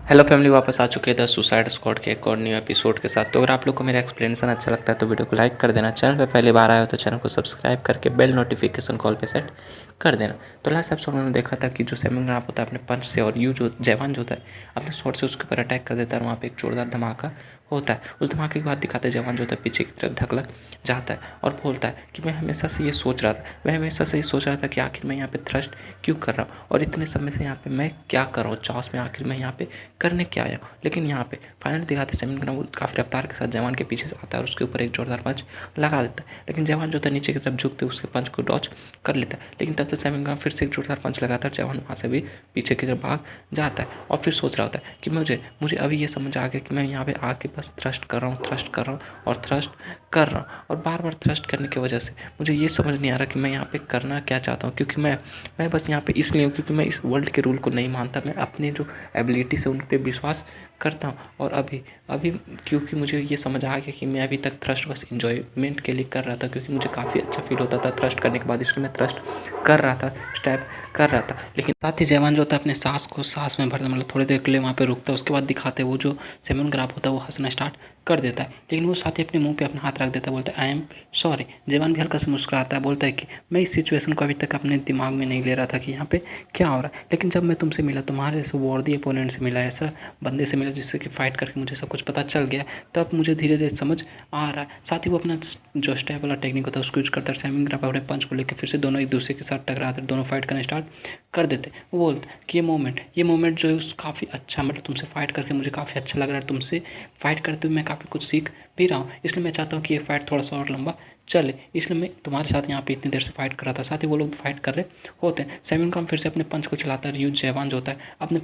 Hello family, वापस आ चुके हैं द सुसाइड स्क्वाड के एक और न्यू एपिसोड के साथ। तो अगर आप लोग को मेरा एक्सप्लेनेशन अच्छा लगता है तो वीडियो को लाइक कर देना। चैनल पे पहली बार आए हो तो चैनल को सब्सक्राइब करके बेल नोटिफिकेशन कॉल पे सेट कर देना। तो लास्ट एपिसोड में देखा था कि जो सेमिंग राप होता है अपने पंच से और यू जो जवान जो होता है अपने शॉट से उसके ऊपर अटैक कर देता है और वहाँ पे एक जोरदार धमाका होता है। उस धमाके के बाद दिखाते हैं जवान जो होता है पीछे की तरफ धकलक जाता है और बोलता है कि मैं हमेशा से ये सोच रहा था, मैं हमेशा से ये सोच रहा था कि आखिर मैं यहाँ पे थ्रस्ट क्यों कर रहा हूँ और इतने समय से यहाँ पे मैं क्या कर रहा हूँ, चास में आखिर मैं यहाँ पे करने क्या आया हूँ। लेकिन यहाँ पे फाइनली दिखाते सेमिन ग्राम काफ़ी रफ्तार के साथ जवान के पीछे से आता है और उसके ऊपर एक जोरदार पंच लगा देता है। लेकिन जवान जो था नीचे की तरफ झुकते उसके पंच को डॉच कर लेता है। लेकिन तब तक सेमिन ग्राम फिर से एक जोरदार पंच लगाता है। जवान वहाँ से भी पीछे की तरफ भाग जाता है और फिर सोच रहा होता है कि मुझे अभी ये समझ आ गया कि मैं यहाँ पे आके बस थ्रस्ट कर रहा हूँ और थ्रस्ट कर रहा हूँ और बार बार थ्रस्ट करने की वजह से मुझे ये समझ नहीं आ रहा कि मैं यहाँ पे करना क्या चाहता हूँ। क्योंकि मैं बस यहाँ पे इसलिए हूँ क्योंकि मैं इस वर्ल्ड के रूल को नहीं मानता, मैं अपने जो एबिलिटी से उन पर विश्वास करता हूँ। और अभी क्योंकि मुझे ये समझ आ गया कि मैं अभी तक थ्रस्ट बस इंजॉयमेंट के लिए कर रहा था, क्योंकि मुझे काफ़ी अच्छा फील होता था थ्रस्ट करने के बाद, इसलिए मैं थ्रस्ट कर रहा था, स्टेप कर रहा था। लेकिन साथ ही जवान जो होता है अपने सांस में भरता, मतलब थोड़ी देर के लिए वहाँ पे रुकता है। उसके बाद दिखाते वो जो सेमन ग्राफ होता है वो हंसना स्टार्ट कर देता है। लेकिन वो साथ ही अपने मुंह पे अपना हाथ रख देता है, बोलता है आई एम सॉरी। जवान भी हल्का सा मुस्कुराता है, बोलता है कि मैं इस सिचुएशन को अभी तक अपने दिमाग में नहीं ले रहा था कि यहाँ पे क्या हो रहा है। लेकिन जब मैं तुमसे मिला, तुम्हारे ऐसे वर्दी अपोनेंट से मिला, ऐसा बंदे से मिला जिससे कि फाइट करके मुझे सब कुछ पता चल गया, तब मुझे धीरे धीरे समझ आ रहा है। साथ ही वो अपना जो स्टेप वाला टेक्निक होता है उसको यूज करता है। सेमिंग ग्राफ अपने पंच को लेकर फिर से दोनों एक दूसरे के साथ टकराते, दोनों फाइट करना स्टार्ट कर देते। वो बोलते कि ये मोमेंट जो है काफ़ी अच्छा, मतलब तुमसे फाइट करके मुझे काफ़ी अच्छा लग रहा है, तुमसे फाइट करते हुए मैं काफ़ी कुछ सीख भी रहा हूँ, इसलिए मैं चाहता हूँ कि ये फाइट थोड़ा सा और लंबा चले, इसलिए मैं तुम्हारे साथ यहाँ पे इतनी देर से फाइट कर रहा था। साथ ही वो लोग फाइट कर रहे होते हैं। सेमिन ग्राम फिर से अपने पंच को चलाता है। यू जवान जो होता है अपने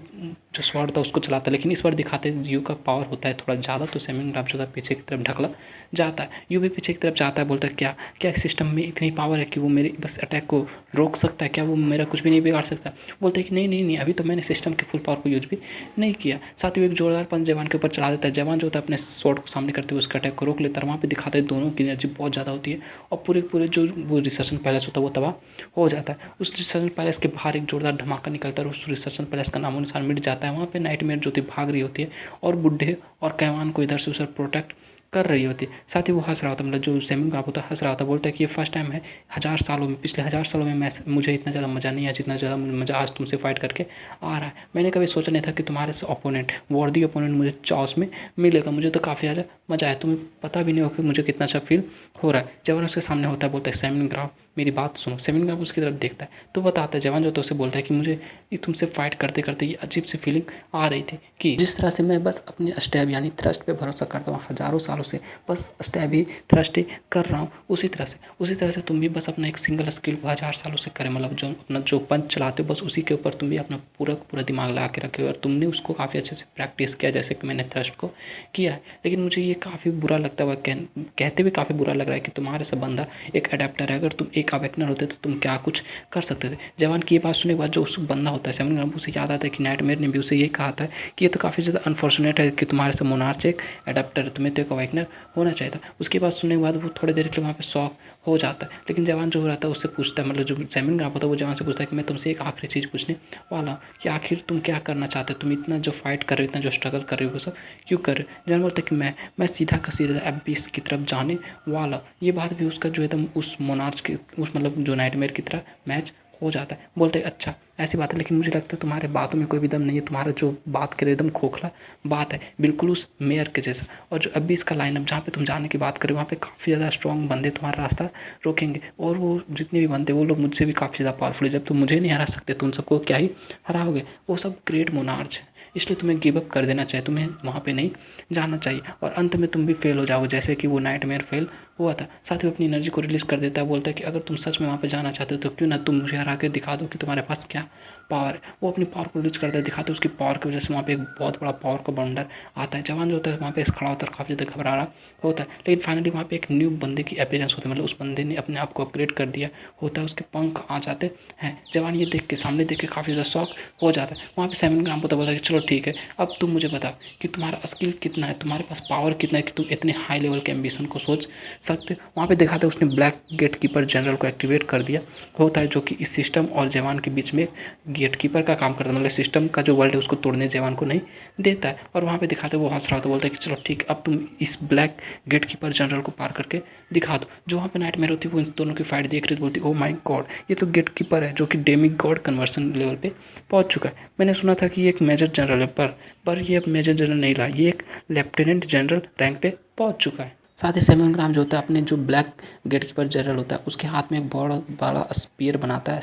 जो स्वॉर्ड था उसको चलाता है, लेकिन इस बार दिखाते हैं यू का पावर होता है थोड़ा ज़्यादा, तो सेमिन ग्राम जो था पीछे की तरफ ढकला जाता है। यू भी पीछे की तरफ जाता है, बोलता है क्या क्या सिस्टम में इतनी पावर है कि वो मेरे बस अटैक को रोक सकता है, क्या वो मेरा कुछ भी नहीं बिगाड़ सकता। बोलते हैं कि नहीं, अभी तो मैंने सिस्टम के फुल पावर को यूज भी नहीं किया। साथ ही वो एक जोरदार पंच जवान के ऊपर चला देता है। जवान जो होता है अपने स्वॉर्ड को सामने करते हुए उसका अटैक को रोक लेता है। वहाँ पे दिखाते हैं दोनों की एनर्जी बहुत ज़्यादा होती है और पूरे जो वो रिसेप्शन पैलेस होता है वो तबाह हो जाता है। उस रिसेप्शन पैलेस के बाहर एक जोरदार धमाका निकलता है और उस रिसेप्शन पैलेस का नामो निशान मिट जाता है। वहाँ पे नाइटमेयर जो थी भाग रही होती है और बुड्ढे और कैवान को इधर से उधर प्रोटेक्ट कर रही होती है। साथ ही वो हंस रहा होता है, मतलब जो सेमिंग ग्राफ होता है हंस रहा होता है, बोलता है कि ये फर्स्ट टाइम है पिछले 1000 सालों में मुझे इतना ज़्यादा मज़ा नहीं आया जितना ज़्यादा मज़ा आज तुमसे फाइट करके आ रहा है। मैंने कभी सोचा नहीं था कि तुम्हारे से ओपोनेंट वर्दी ओपोनेंट मुझे चॉस में मिलेगा। मुझे तो काफ़ी ज़्यादा मज़ा आया, तुम्हें पता भी नहीं हो कि मुझे कितना अच्छा फील हो रहा है। जवान उसके सामने होता है, बोलता है सेमिंग ग्राफ मेरी बात सुनो। सेमिंग ग्राफ उसकी तरफ देखता है तो बताता है जवान जो तो उसे बोलता है कि मुझे ये तुमसे फाइट करते करते ये अजीब सी फीलिंग आ रही थी कि जिस तरह से मैं बस अपने स्टैब यानी थ्रस्ट पे भरोसा करता हूँ हज़ारों सालों से, बस स्टैब ही थ्रस्ट ही कर रहा हूँ, उसी तरह से तुम भी बस अपना एक सिंगल स्किल को 1000 सालों से करें, मतलब जो अपना जो पंच चलाते हो बस उसी के ऊपर तुम भी अपना पूरा दिमाग लगा के रखे हो और तुमने उसको काफ़ी अच्छे से प्रैक्टिस किया जैसे कि मैंने थ्रस्ट को किया है। लेकिन मुझे ये काफ़ी बुरा लगता है, कहते हुए काफ़ी बुरा लग रहा है कि तुम्हारे से बंदा एक अडेप्टर है, अगर तुम एक अवेकनर होते तो तुम क्या कुछ कर सकते थे। जवान की ये बात सुनने के बाद जो उस बंदा होता है सेवन ग्राम, उसे याद आता है कि नाइटमेयर ने भी उसे ये कहा था कि ये तो काफ़ी ज़्यादा अनफॉर्चुनेट है कि तुम्हारे से मोनार्च एक अडेप्टर है, तुम्हें तो एक अवेकनर होना चाहिए था। उसकी बात सुनने के बाद वो थोड़ी देर के लिए वहाँ पे शॉक हो जाता है। लेकिन जवान जो रहता है उससे पूछता है, मतलब जो सेमिन ग्राफ होता है वो जवान से पूछता है कि मैं तुमसे एक आखिरी चीज़ पूछने वाला हूँ कि आखिर तुम क्या करना चाहते हो, तुम इतना जो फाइट कर रहे हो, इतना जो स्ट्रगल कर रहे हो वो सब क्यों कर रहे हो। जवान बोलता है कि मैं सीधा का सीधा एबिस की तरफ जाने वाला। ये बात भी उसका जो एकदम उस मोनार्च के उस मतलब जो नाइटमेयर की तरह मैच हो जाता है। बोलते हैं अच्छा ऐसी बात है, लेकिन मुझे लगता है तुम्हारे बातों में कोई भी दम नहीं है, तुम्हारा जो बात करे एकदम खोखला बात है, बिल्कुल उस मेयर के जैसा। और जो अभी इसका लाइनअप जहाँ पे तुम जाने की बात करें वहाँ पे काफ़ी ज़्यादा स्ट्रॉन्ग बंदे तुम्हारा रास्ता रोकेंगे और वो जितने भी बंदे वो लोग मुझसे भी काफ़ी ज़्यादा पावरफुल है। जब तुम मुझे नहीं हरा सकते तो उन सबको क्या ही हराओगे। वो सब ग्रेट मोनार्च है, इसलिए तुम्हें गिव अप कर देना चाहिए, तुम्हें वहाँ पे नहीं जाना चाहिए और अंत में तुम भी फेल हो जाओगे जैसे कि वो नाइटमेयर फेल हुआ था। साथ ही वो अपनी एनर्जी को रिलीज़ कर देता है, बोलता है कि अगर तुम सच में वहाँ पे जाना चाहते हो तो क्यों ना तुम मुझे हरा के दिखा दो कि तुम्हारे पास क्या पावर है। वो अपनी पावर को रिलीज करता है, दिखाते उसकी पावर की वजह से वहाँ पे एक बहुत बड़ा पावर का बंडर आता है। जवान जो होता है वहाँ पे खड़ा होता है, काफ़ी ज़्यादा घबरा रहा होता है। लेकिन फाइनली वहाँ पे एक न्यू बंदे की अपीयरेंस होती है, मतलब उस बंदे ने अपने आप को अपग्रेड कर दिया होता है, उसके पंख आ जाते हैं। जवान ये देख के सामने देख के काफ़ी ज़्यादा शॉक हो जाता है। वहाँ पे सेवन ग्राम होता है कि चलो ठीक है, अब तुम मुझे बताओ कि तुम्हारा स्किल कितना है, तुम्हारे पास पावर कितना है कि तुम इतने हाई लेवल के एम्बिशन को सोच सकते। वहाँ पे दिखाते उसने ब्लैक गेट कीपर जनरल को एक्टिवेट कर दिया होता है, जो कि इस सिस्टम और जवान के बीच में गेट कीपर का काम करता है, मतलब सिस्टम का जो वर्ल्ड है उसको तोड़ने जवान को नहीं देता है। और वहाँ पे दिखाते वो हंस रहा होता, बोलता है कि चलो ठीक, अब तुम इस ब्लैक गेट कीपर जनरल को पार करके दिखा दो। जो वहाँ पे नाइटमेयर होती है वो इन दोनों की फाइट देख रही, बोलती ओ माय गॉड, ये तो गेट कीपर है जो कि डेमी गॉड कन्वर्सन लेवल पे पहुँच चुका है। मैंने सुना था कि ये एक मेजर जनरल है, पर ये अब मेजर जनरल नहीं रहा, ये एक लेफ्टिनेंट जनरल रैंक पे पहुँच चुका है। साथ ही सेवन ग्राम जो होता है अपने जो ब्लैक गेट कीपर जनरल होता है उसके हाथ में एक बड़ा बड़ा स्पीयर बनाता है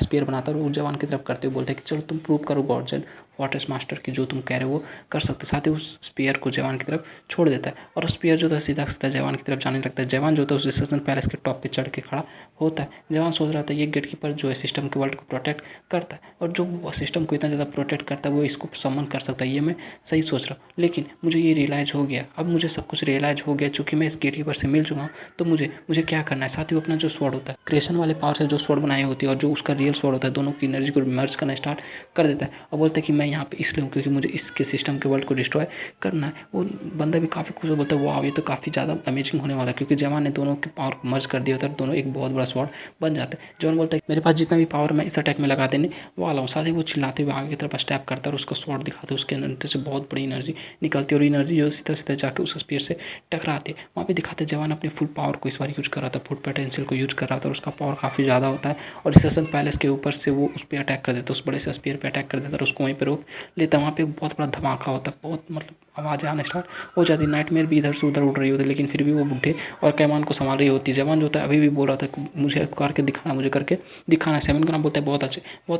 और वो जवान की तरफ करते हुए बोलता है कि चलो तुम प्रूव करो गॉर्जन फॉर्ट्रेस मास्टर की जो तुम कह रहे हो वो कर सकते। साथ ही उस स्पीयर को जवान की तरफ छोड़ देता है और स्पीयर जो था सीधा सीधा जवान की तरफ जाने लगता है। जवान जो था उस रिसेप्शन पैलेस के टॉप पे चढ़ के खड़ा होता है। जवान सोच रहा था ये गेट कीपर जो है सिस्टम के वर्ल्ड को प्रोटेक्ट करता है और जो सिस्टम को इतना ज़्यादा प्रोटेक्ट करता है वो इसको समन कर सकता है, ये मैं सही सोच रहा हूँ। लेकिन मुझे ये रियलाइज़ हो गया, अब मुझे सब कुछ रियलाइज़ हो गया, चूँकि मैं इस गेट कीपर से मिल चुका हूँ तो मुझे क्या करना है। साथ ही वो अपना जो स्वॉर्ड होता है क्रिएशन वाले पावर से जो स्वॉर्ड बनाई होती है और जो उसका रियल स्वॉर्ड होता है दोनों की एनर्जी को मर्ज करना स्टार्ट कर देता है और बोलता है कि मैं यहाँ पे इसलिए हूँ क्योंकि मुझे इसके सिस्टम के वर्ल्ड को डिस्ट्रॉय करना है। वो बंदा भी काफ़ी खुश हो, बोलता है वाह ये तो काफ़ी ज़्यादा अमेजिंग होने वाला है, क्योंकि जवान ने दोनों के पावर को मर्ज कर दिया होता है, दोनों एक बहुत बड़ा स्वॉर्ड बन जाता है। जवान बोलता है मेरे पास जितना भी पावर मैं इस अटैक में लगा देने वाला हूँ। साथ ही वो चिल्लाते हुए आगे की तरफ स्टेप करता है और उसका स्वॉर्ड दिखाते हैं, उसके अंदर से बहुत बड़ी एनर्जी निकलती है और एनर्जी जो सीधा सीधा जाकर उस स्पीयर से टकराती है। वहाँ पे दिखाते जवान अपने फुल पावर को इस बार यूज कर रहा था, फुल पोटेंशियल को यूज कर रहा था और उसका पावर काफ़ी ज़्यादा होता है और सेशन पैलेस के ऊपर से वो उस पर अटैक कर देता है, उस बड़े से स्पीयर पे अटैक कर देता है और उसको वहीं पे रोक लेता है। वहाँ पे एक बहुत बड़ा धमाका होता है, बहुत मतलब आवाज़ें आने स्टार्ट हो जाती है। नाइटमेयर भी इधर से उधर उड़ रही होती है लेकिन फिर भी वो बुढ़े और कैमान को संभाल रही होती है। जवान जो होता है अभी भी बोल रहा था मुझे करके दिखाना, मुझे करके दिखाना है। सेवन ग्राम बोलता है बहुत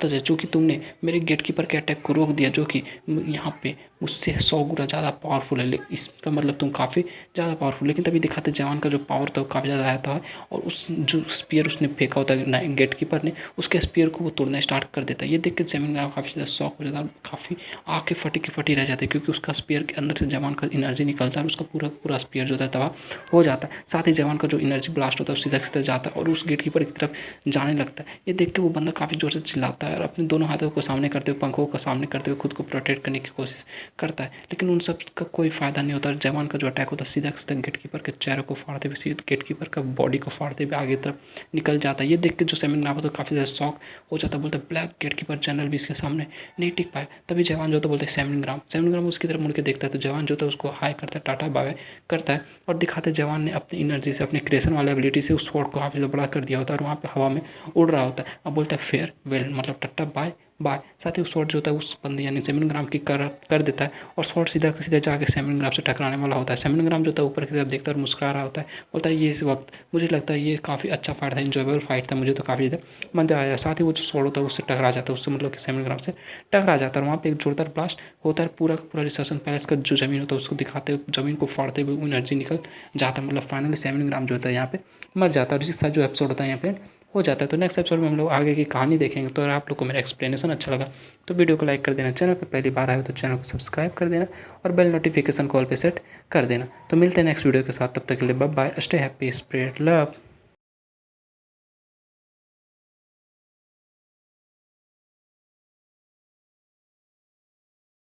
अच्छे, चूँकि तुमने मेरे गेट कीपर के अटैक को रोक दिया जो कि यहाँ पे उससे 100 गुना ज़्यादा पावरफुल है, इसका मतलब तुम काफ़ी ज़्यादा पावरफुल। लेकिन तभी दिखाते जवान का जो पावर था वो काफ़ी ज़्यादा आता है और उस जो स्पीयर उसने फेंका होता है गेट कीपर ने, उसके स्पीयर को वो तोड़ना स्टार्ट कर देता है। ये देख के सेवन ग्राम काफ़ी ज़्यादा शॉक हो जाता है, काफ़ी आँखें फटी की फटी रह जाती है क्योंकि उसका स्पीयर के अंदर से जवान का एनर्जी निकलता है और उसका पूरा पूरा स्पीयर जो होता है तबाह हो जाता है। साथ ही जवान का जो एनर्जी ब्लास्ट होता है सीधा सीधा जाता है और उस गेट कीपर की तरफ जाने लगता है। ये देख के वो बंदा काफ़ी जोर से चिल्लाता है और अपने दोनों हाथों को सामने करते हुए, पंखों का सामने करते हुए खुद को प्रोटेक्ट करने की कोशिश करता है, लेकिन उन सब का कोई फायदा नहीं होता। जवान का जो अटैक होता है सीधा सीधा गेट कीपर के चेहरे को फाड़ते हुए, सीधे गेट कीपर का बॉडी को फाड़ते हुए आगे तरफ निकल जाता है। ये देख के जो सेवन ग्राम होता है काफ़ी ज़्यादा शॉक हो जाता है, बोलता है ब्लैक गेट कीपर जनरल भी इसके सामने नहीं टिक पाए। तभी जवान जो होता है बोलते हैं सेवन ग्राम उसकी तरफ मुड़ के देखता है तो जवान जो होता है उसको हाई करता है, टाटा बाय करता है और दिखाते जवान ने अपनी एनर्जी से, अपने क्रिएशन वाले एबिलिटी से उस स्वॉर्ड को काफ़ी ज़्यादा बड़ा कर दिया होता है और वहाँ पे हवा में उड़ रहा होता है। अब बोलता है फेयर वेल, मतलब टाटा बाय बाय। साथ ही स्वॉर्ड जो होता है उस बंदे यानी सेवन ग्राम की कर देता है और स्वॉर्ड सीधा सीधा जाके सेवन ग्राम से टकराने वाला होता है। सेवन ग्राम जो होता है ऊपर की तरफ देखता है और मुस्कुरा रहा होता है, बोलता है ये इस वक्त मुझे लगता है ये काफ़ी अच्छा फाइट था, इंजॉयबल फाइट था, मुझे तो काफ़ी ज़्यादा मजा आया। साथ ही वो जो स्वॉर्ड होता है उससे टकरा जाता है, उससे मतलब कि सेवन ग्राम से टकरा जाता है और वहाँ पे एक जोरदार ब्लास्ट होता है। पूरा पूरा रिसेप्शन पैलेस का जो ज़मीन होता है उसको दिखाते हुए, ज़मीन को फाड़ते हुए एनर्जी निकल जाता है, मतलब फाइनली सेवन ग्राम जो होता है यहाँ पे मर जाता है और इसी के साथ जो एपिसोड होता है यहाँ पे हो जाता है। तो नेक्स्ट एपिसोड में हम लोग आगे की कहानी देखेंगे। तो अगर आप लोग को मेरा एक्सप्लेनेशन अच्छा लगा तो वीडियो को लाइक कर देना, चैनल पर पहली बार आए हो तो चैनल को सब्सक्राइब कर देना और बेल नोटिफिकेशन कॉल पे सेट कर देना। तो मिलते हैं नेक्स्ट वीडियो के साथ, तब तक के लिए bye bye, stay happy, spread love.